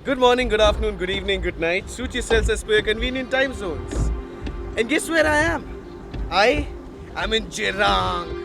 Good morning, good afternoon, good evening, good night. Suit yourselves as per your convenient time zones. And guess where I am? I am in Jirang.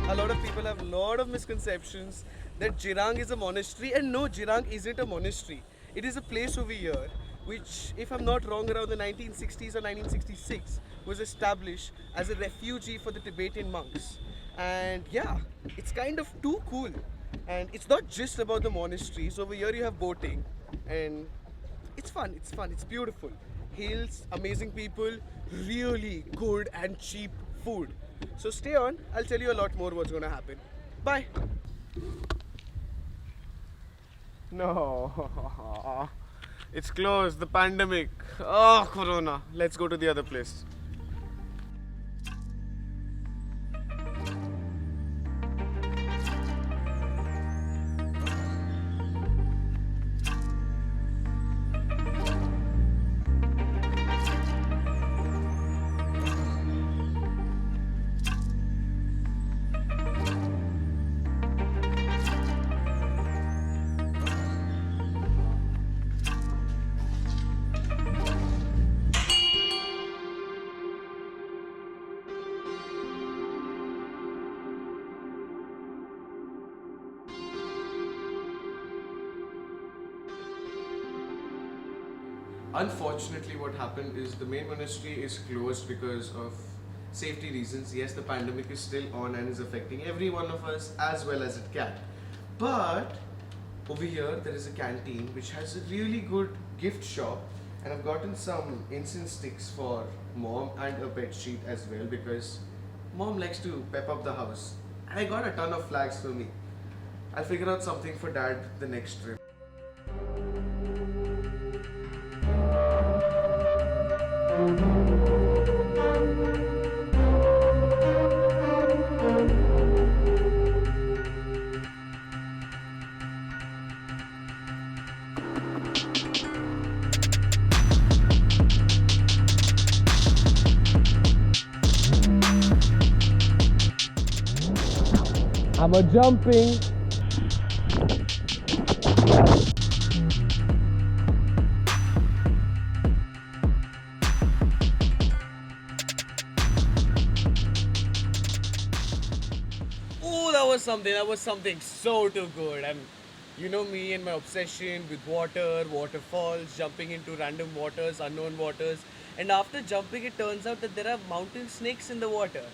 A lot of people have a lot of misconceptions that Jirang is a monastery, and no, Jirang isn't a monastery. It is a place over here which, if I'm not wrong, around the 1960s or 1966 was established as a refugee for the Tibetan monks. And yeah, it's kind of too cool. And it's not just about the monasteries. Over here you have boating, and it's beautiful. Hills, amazing people, really good and cheap food. So stay on, I'll tell you a lot more what's gonna happen. Bye. No, it's closed, the pandemic. Oh, Corona. Let's go to the other place. Unfortunately, what happened is the main monastery is closed because of safety reasons. Yes, the pandemic is still on and is affecting every one of us as well as it can. But over here, there is a canteen which has a really good gift shop, and I've gotten some incense sticks for mom and a bed sheet as well because mom likes to pep up the house. And I got a ton of flags for me. I'll figure out something for dad the next trip. I'm a jumping. Oh, that was something. That was something so too good. And you know me and my obsession with water, waterfalls, jumping into random waters, unknown waters. And after jumping, it turns out that there are mountain snakes in the water.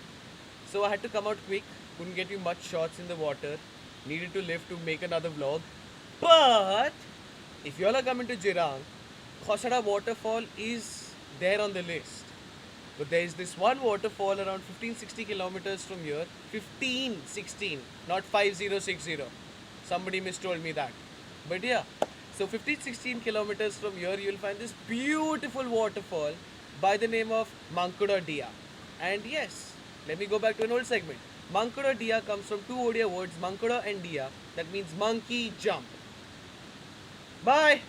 So I had to come out quick. Couldn't get you much shots in the water. Needed to live to make another vlog. But if you all are coming to Jirang, Khosada waterfall is there on the list. But there is this one waterfall around 15-60 kilometers from here. 15-16, not 5060. Somebody mistold me that. But yeah, so 15-16 kilometers from here, you'll find this beautiful waterfall by the name of Mankuda Dia. And yes, let me go back to an old segment. Mankuda Dia comes from two Odia words, Mankuda and Dia, that means monkey jump. Bye!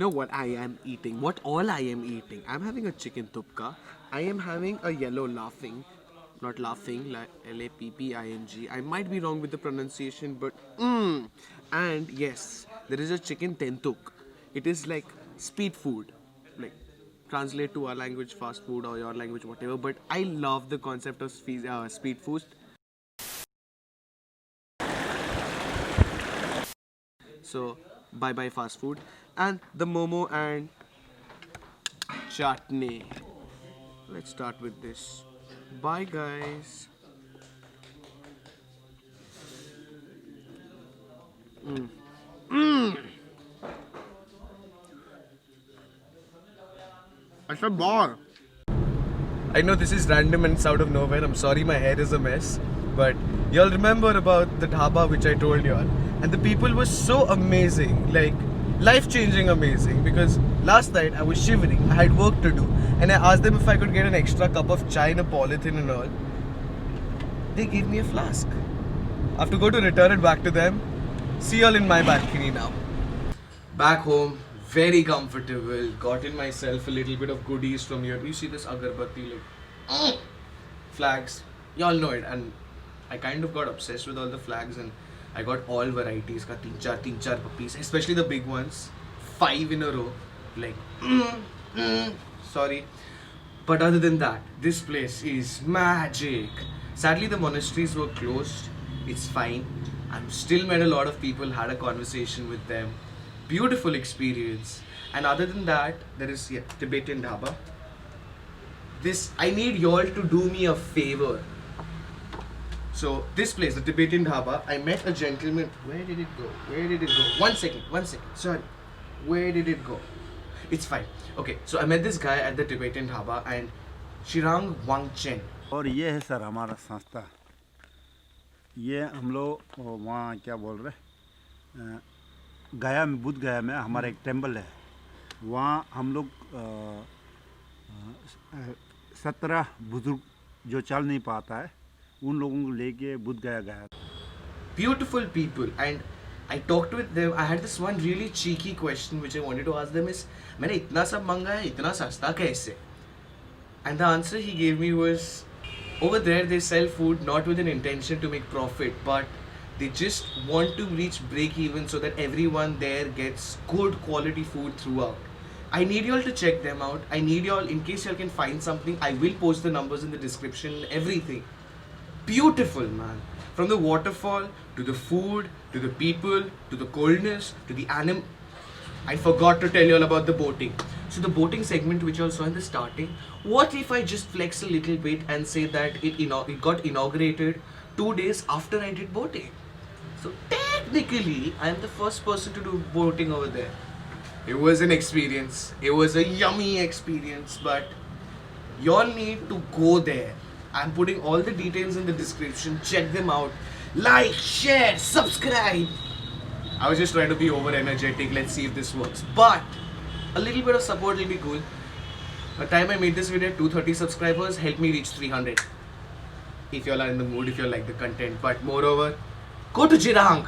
know what I am eating? What all I am eating? I'm having a chicken tupka. I am having a yellow laughing. Not laughing, like Lapping. I might be wrong with the pronunciation, but And yes, there is a chicken tentuk. It is like speed food. Like translate to our language fast food or your language whatever, but I love the concept of speed food. So bye bye fast food and the momo and chutney. Let's start with this. Bye guys. It's a bar. I know this is random and it's out of nowhere. I'm sorry my hair is a mess. But y'all remember about the dhaba which I told y'all. And the people were so amazing. Like life-changing amazing. Because last night I was shivering. I had work to do. And I asked them if I could get an extra cup of chai in a polythene and all. They gave me a flask. I have to go to return it back to them. See y'all in my balcony now. Back home. Very comfortable. Gotten myself a little bit of goodies from here. You see this agarbatti like flags. Y'all know it. And I kind of got obsessed with all the flags and I got all varieties. Ka teen char puppies. Especially the big ones. 5 in a row. Like sorry. But other than that, this place is magic. Sadly the monasteries were closed. It's fine. I've still met a lot of people, had a conversation with them. Beautiful experience. And other than that, there is Tibetan dhaba. I need y'all to do me a favor. So this place, the Tibetan dhaba, I met a gentleman. Where did it go? One second. Sorry. Where did it go? It's fine. Okay, so I met this guy at the Tibetan dhaba and Shirang Wangchen. और ये है sir हमारा संस्था। ये हम लोग वहाँ क्या बोल रहे गया में बुद्ध गया में हमारा एक टेम्पल है। वहाँ हम लोग 17 बुजुर्ग जो चल नहीं पाता है उन लोगों को लेके बुद्ध गया गया। Beautiful people, and I talked with them. I had this one really cheeky question which I wanted to ask them is, मैंने इतना सब मांगा है, इतना सस्ता कैसे? And the answer he gave me was, over there they sell food not with an intention to make profit, but they just want to reach break even so that everyone there gets good quality food throughout. I need y'all to check them out. I need y'all, in case y'all can find something, I will post the numbers in the description, everything. Beautiful, man. From the waterfall, to the food, to the people, to the coldness, to the animal. I forgot to tell you all about the boating. So the boating segment which you all saw in the starting, what if I just flex a little bit and say that it got inaugurated 2 days after I did boating? So technically, I am the first person to do boating over there. It was an experience. It was a yummy experience, but y'all need to go there. I'm putting all the details in the description. Check them out. Like, share, subscribe. I was just trying to be over energetic. Let's see if this works. But a little bit of support will be cool. By the time I made this video, 230 subscribers, help me reach 300. If y'all are in the mood, if y'all like the content. But moreover, go to Jirang.